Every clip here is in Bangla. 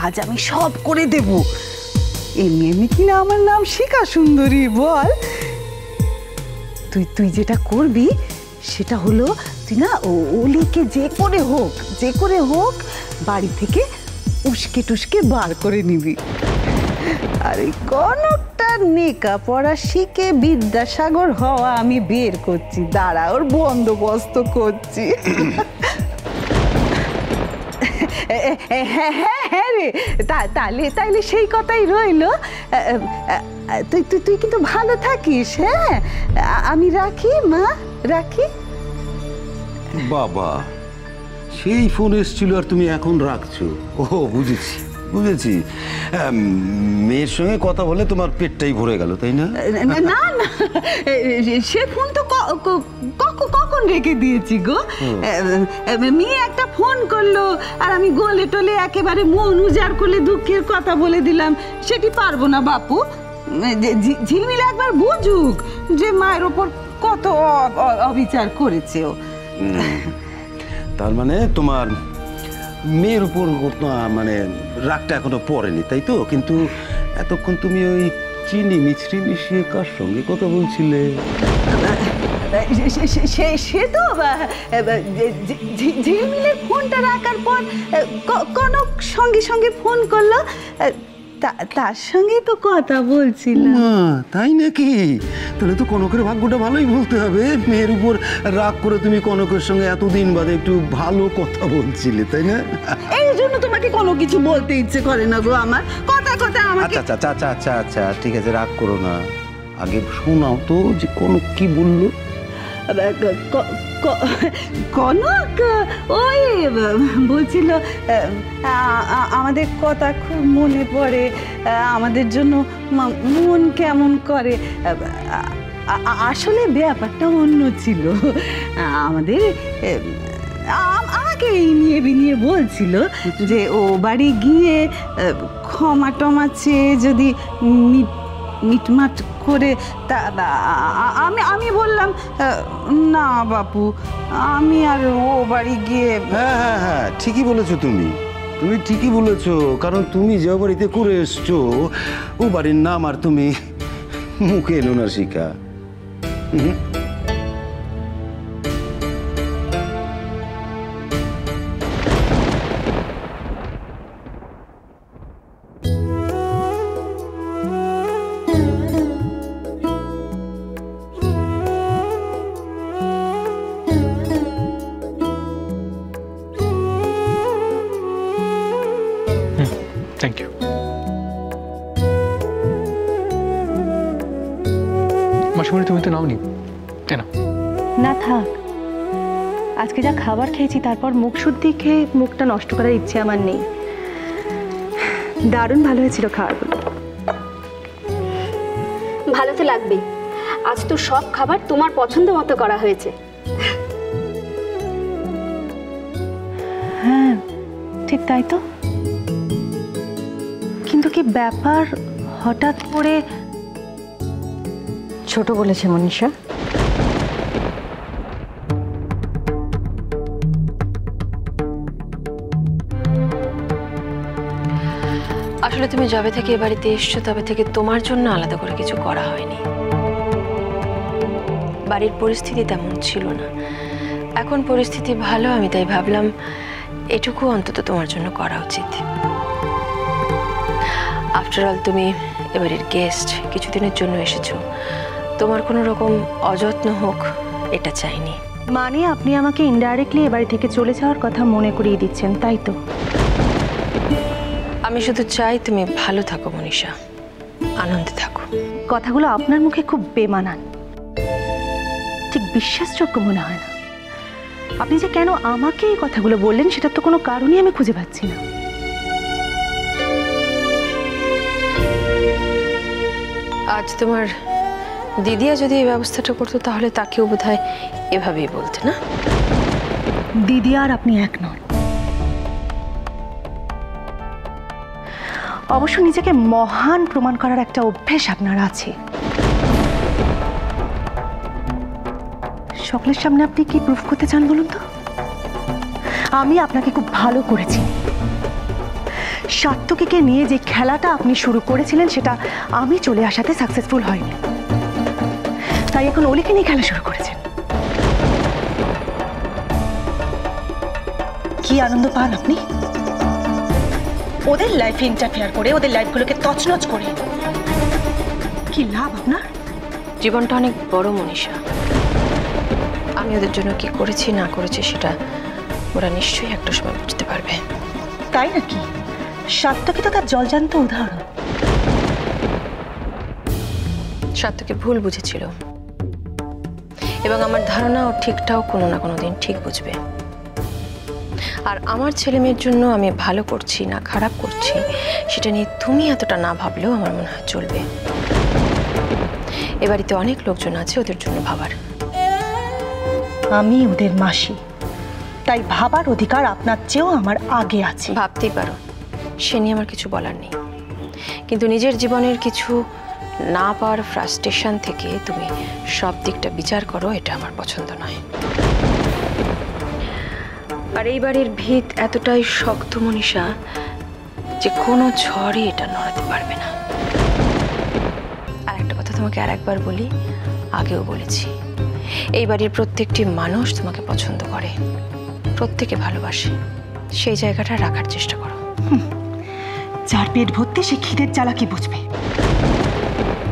কাজ আমি সব করে দেব। এমনি এমনি কিনা আমার নাম শিখা সুন্দরী বল। তুই যেটা করবি সেটা হলো, তুই না অলিকে যে করে হোক বাড়ি থেকে উস্কে টুস্কে বার করে নিবি। আর এই কনকটা নেকা পড়া শিখে বিদ্যাসাগর হওয়া আমি বের করছি, দাঁড়া ওর বন্দোবস্ত করছি। হ্যাঁ রে, তাইলে সেই কথাই রইল। তুই কিন্তু ভালো থাকিস। হ্যাঁ, আমি রাখি মা, রাখি। বাবা, সেই ফোন এসেছিল আর তুমি এখন রাখছো? ও বুঝেছি। মেয়ের সঙ্গে কথা বলে তোমার পেটটাই ভরে গেল, তাই না? না, সে ফোন তো কখন রেখে দিয়েছি গো। মেয়ে একটা ফোন করলো আর আমি গোলে টোলে একেবারে মন উজাড় করলে দুঃখের কথা বলে দিলাম, সেটি পারবো না বাপু। ঝিলমিল একবার বুঝুক যে মায়ের ওপর কত অবিচার করেছে ও। তার মানে তোমার মেয়ের উপর মানে রাগটা এখনো পড়েনি, তাই তো? কিন্তু এতক্ষণ তুমি ওই চিনি মিছরি মিশিয়ে কার সঙ্গে কথা বলছিলে? সে তো ঝিলমিলের ফোনটা রাখার পর কনক সঙ্গে ফোন করলো, তার সঙ্গে তো কথা বলছিলাম। তাই নাকি? তাহলে তো কনকের ভাগ্যটা ভালোই বলতে হবে। মেয়ের উপর রাগ করে তুমি কনকের সঙ্গে এতদিন বাদে একটু ভালো কথা বলছিলে, তাই না? এই জন্য তোমাকে কোনো কিছু বলতে ইচ্ছে করে না গো আমার। কথা আমাকে। আচ্ছা, ঠিক আছে, রাগ করো না। আগে শোনাও তো যে কনক কি বললো। কনক ওই বলছিল আমাদের কথা খুব মনে পড়ে, আমাদের জন্য মন কেমন করে। আসলে ব্যাপারটা অন্য ছিল। আমাকে এই নিয়ে বলছিল যে ও বাড়ি গিয়ে ক্ষমা টমা চেয়ে যদি মিটমাট করে। আমি বললাম না বাপু, আমি আর ও বাড়ি গিয়ে। হ্যাঁ, ঠিকই বলেছো তুমি ঠিকই বলেছো। কারণ তুমি যে বাড়িতে করে এসছো ও বাড়ির নাম আর তুমি মুখে এলো না শিখা। Thank you. মাসিমণি, তুমি তো নাওনি কেন? না থাক, আজকে যা খাবার খেয়েছি তারপর মুখ শুদ্ধি খেয়ে মুখটা নষ্ট করার ইচ্ছে আমার নেই। দারুণ ভালো হয়েছিল খাবারগুলো। ভালো তো লাগবেই, আজ তো সব খাবার তোমার পছন্দ মতো করা হয়েছে। হ্যাঁ ঠিক তাই তো, কিন্তু কি ব্যাপার হঠাৎ করে ছোট বলেছে মনীষা? আসলে তুমি যবে থেকে এ বাড়িতে এসছো তবে থেকে তোমার জন্য আলাদা করে কিছু করা হয়নি। বাড়ির পরিস্থিতি তেমন ছিল না, এখন পরিস্থিতি ভালো, আমি তাই ভাবলাম এটুকু অন্তত তোমার জন্য করা উচিত। আফটার অল তুমি এবারের গেস্ট, কিছুদিনের জন্য এসেছো, তোমার কোনো রকম অযত্ন হোক এটা চাইনি। মানে আপনি আমাকে ইনডাইরেক্টলি এ বাড়ি থেকে চলে যাওয়ার কথা মনে করিয়ে দিচ্ছেন, তাই তো? আমি শুধু চাই তুমি ভালো থাকো মনীষা, আনন্দে থাকো। কথাগুলো আপনার মুখে খুব বেমানান, ঠিক বিশ্বাসযোগ্য মনে হয় না। আপনি যে কেন আমাকে এই কথাগুলো বললেন সেটার তো কোনো কারণই আমি খুঁজে পাচ্ছি না। আজ তোমার দিদিয়া যদি এই ব্যবস্থাটা করতো তাহলে তাকেও বোধহয় এভাবেই বলতে না? দিদি আর আপনি এক নন। অবশ্য নিজেকে মহান প্রমাণ করার একটা অভ্যেস আপনার আছে। সকলের সামনে আপনি কি প্রুফ করতে চান বলুন তো? আমি আপনাকে খুব ভালো করেছি, সার্থকীকে নিয়ে যে খেলাটা আপনি শুরু করেছিলেন সেটা আমি চলে আসাতে সাকসেসফুল হয়নি, তাই এখন অলিকে নিয়ে খেলা শুরু করেছেন। কি আনন্দ পান আপনি ওদের লাইফে ইন্টারফেয়ার করে, ওদের লাইফগুলোকে তছনছ করে? কি লাভ আপনার? জীবনটা অনেক বড় মনীষা। আমি ওদের জন্য কি করেছি না করেছি সেটা ওরা নিশ্চয়ই একটা সময় বুঝতে পারবে। তাই নাকি? সার্থকী তো তার জলজান্ত উদাহরণ। সার্থকী ভুল বুঝেছিল এবং আমার ধারণা ও ঠিকটাও কোনো না কোনো দিন ঠিক বুঝবে। আর আমার ছেলে মেয়ের জন্য আমি ভালো করছি না খারাপ করছি সেটা নিয়ে তুমি এতটা না ভাবলেও আমার মনে হয় চলবে। এ বাড়িতে অনেক লোকজন আছে ওদের জন্য ভাবার। আমি ওদের মাসি, তাই ভাবার অধিকার আপনার চেয়েও আমার আগে আছে। ভাবতেই পারো, সে নিয়ে আমার কিছু বলার নেই, কিন্তু নিজের জীবনের কিছু না পাওয়ার ফ্রাস্ট্রেশন থেকে তুমি সব দিকটা বিচার করো, এটা আমার পছন্দ নয়। আর এই বাড়ির ভিত এতটাই শক্ত মনীষা যে কোনো ঝড়ই এটা নড়াতে পারবে না। আর একটা কথা তোমাকে আর একবার বলি, আগেও বলেছি, এই বাড়ির প্রত্যেকটি মানুষ তোমাকে পছন্দ করে, প্রত্যেকে ভালোবাসে, সেই জায়গাটা রাখার চেষ্টা করো। যার পেট ভর্তি সে খিদের জ্বালা কি বুঝবে?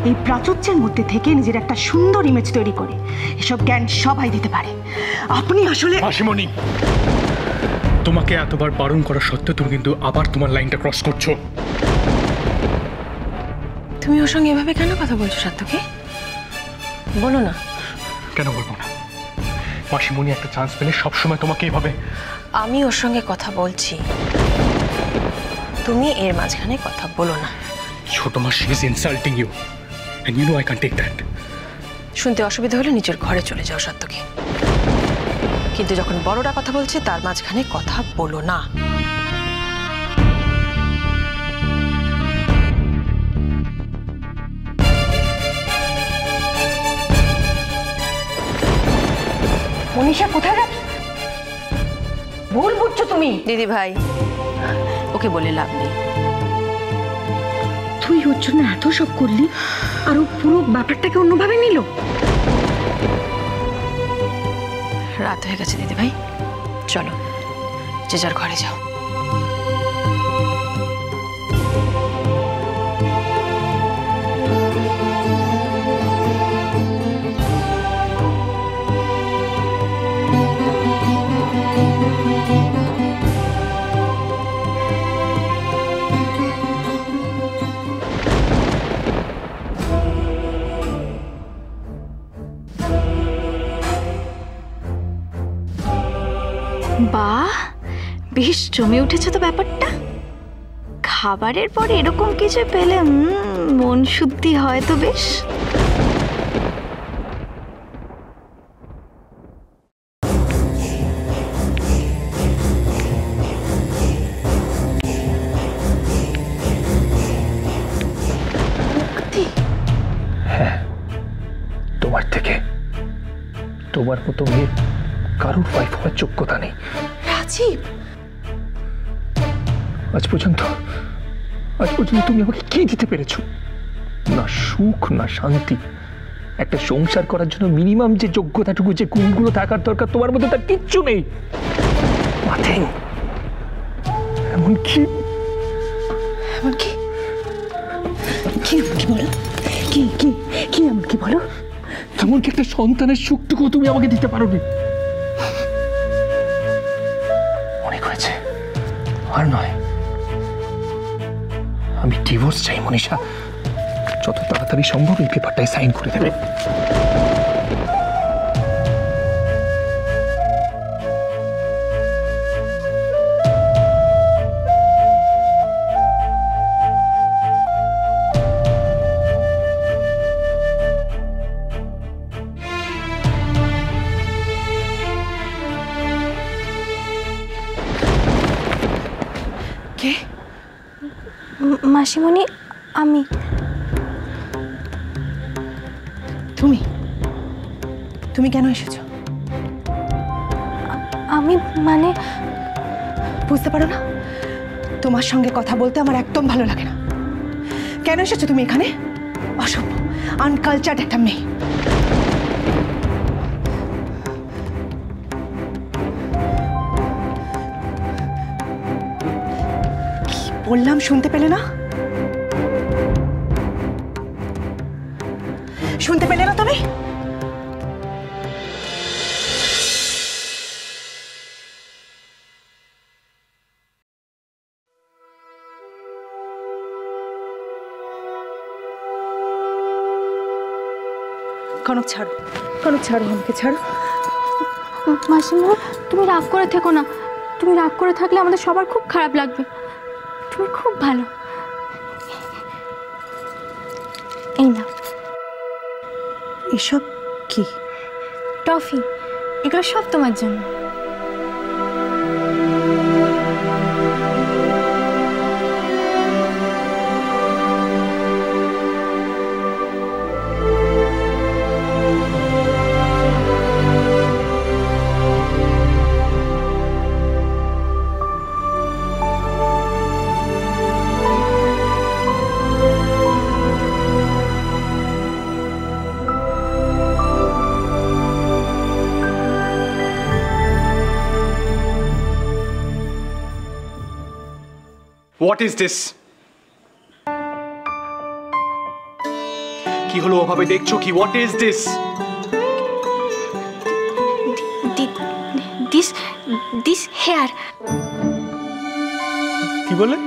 এই প্রাচুর্যের মধ্যে থেকে নিজের একটা সুন্দর ইমেজ তৈরি করে এসব জ্ঞান সবাই দিতে পারে। আপনি আসলে মাসিমণি, তোমাকে এতবার বারণ করা সত্ত্বেও তুমি কিন্তু আবার তোমার লাইনটা ক্রস করছো। তুমি ওর সঙ্গে এভাবে কেন কথা বলছো সার্থকী? বলো না। কেন বলবো না? মাসিমণি একটা চান্স পেলে সবসময় তোমাকে এভাবে। আমি ওর সঙ্গে কথা বলছি, তুমি এর মাঝখানে কথা বলো না। ছোট মা, she is insulting you and you know I can't take that. শুনতে অসুবিধা হলে নিজের ঘরে চলে যাও সার্থকী, কিন্তু যখন বড়রা কথা বলছে তার মাঝখানে কথা বলো না। মনীষা কোথায় যাচ্ছ? ভুল বুঝছো তুমি। দিদি ভাই, ওকে বলে লাভ নেই। তুই ওর জন্য এত সব করলি আর ও পুরো ব্যাপারটাকে অন্যভাবে নিল। রাত হয়ে গেছে দিদি ভাই, চলো যে যার ঘরে যাও। বাহ, বেশ জমে উঠেছে তো ব্যাপারটা। খাবারের পরে এরকম কিছু পেলে মন শুদ্ধি হয় তো বেশ। তোমার থেকে তোমার মতো মেয়ে কারোর ওয়াইফ হওয়ার যোগ্যতা নেই। রাজীব, আজ পর্যন্ত তুমি আমাকে কি দিতে পেরেছো? না সুখ না শান্তি। একটা সংসার করার জন্য মিনিমাম যে যোগ্যতাটুকু, যে গুণগুলো থাকার দরকার তোমার মধ্যে তার কিচ্ছু নেই। নাথিং। এমনকি কি বলো? কি কি কি এমনকি বলো? এমনকি একটা সন্তানের সুখটুকু তুমি আমাকে দিতে পারোনি। অনেক হয়েছে, আর নয়। আমি ডিভোর্স চাই মনীষা, যত তাড়াতাড়ি সম্ভব এই পেপারটায় সাইন করে দেবে। মাসিমণি, আমি। তুমি কেন এসেছো? আমি মানে বুঝতে পারো না? তোমার সঙ্গে কথা বলতে আমার একদম ভালো লাগে না। কেন এসেছো তুমি এখানে? অসভ্য, আনকালচার্ড একটা মেয়ে। কি বললাম শুনতে পেলে না? শুনতে পেলে না তুমি? কনক ছাড়ো, কনক ছাড়ো, আমাকে ছাড়ো। মাসিমা, তুমি রাগ করে থেকো না। তুমি রাগ করে থাকলে আমাদের সবার খুব খারাপ লাগবে। তুমি খুব ভালো। এই না, এসব কি? টফি, এগুলো সব তোমার জন্য। What is this? কি হলো ওভাবে দেখছো কি? What is this? This here. কি বলে?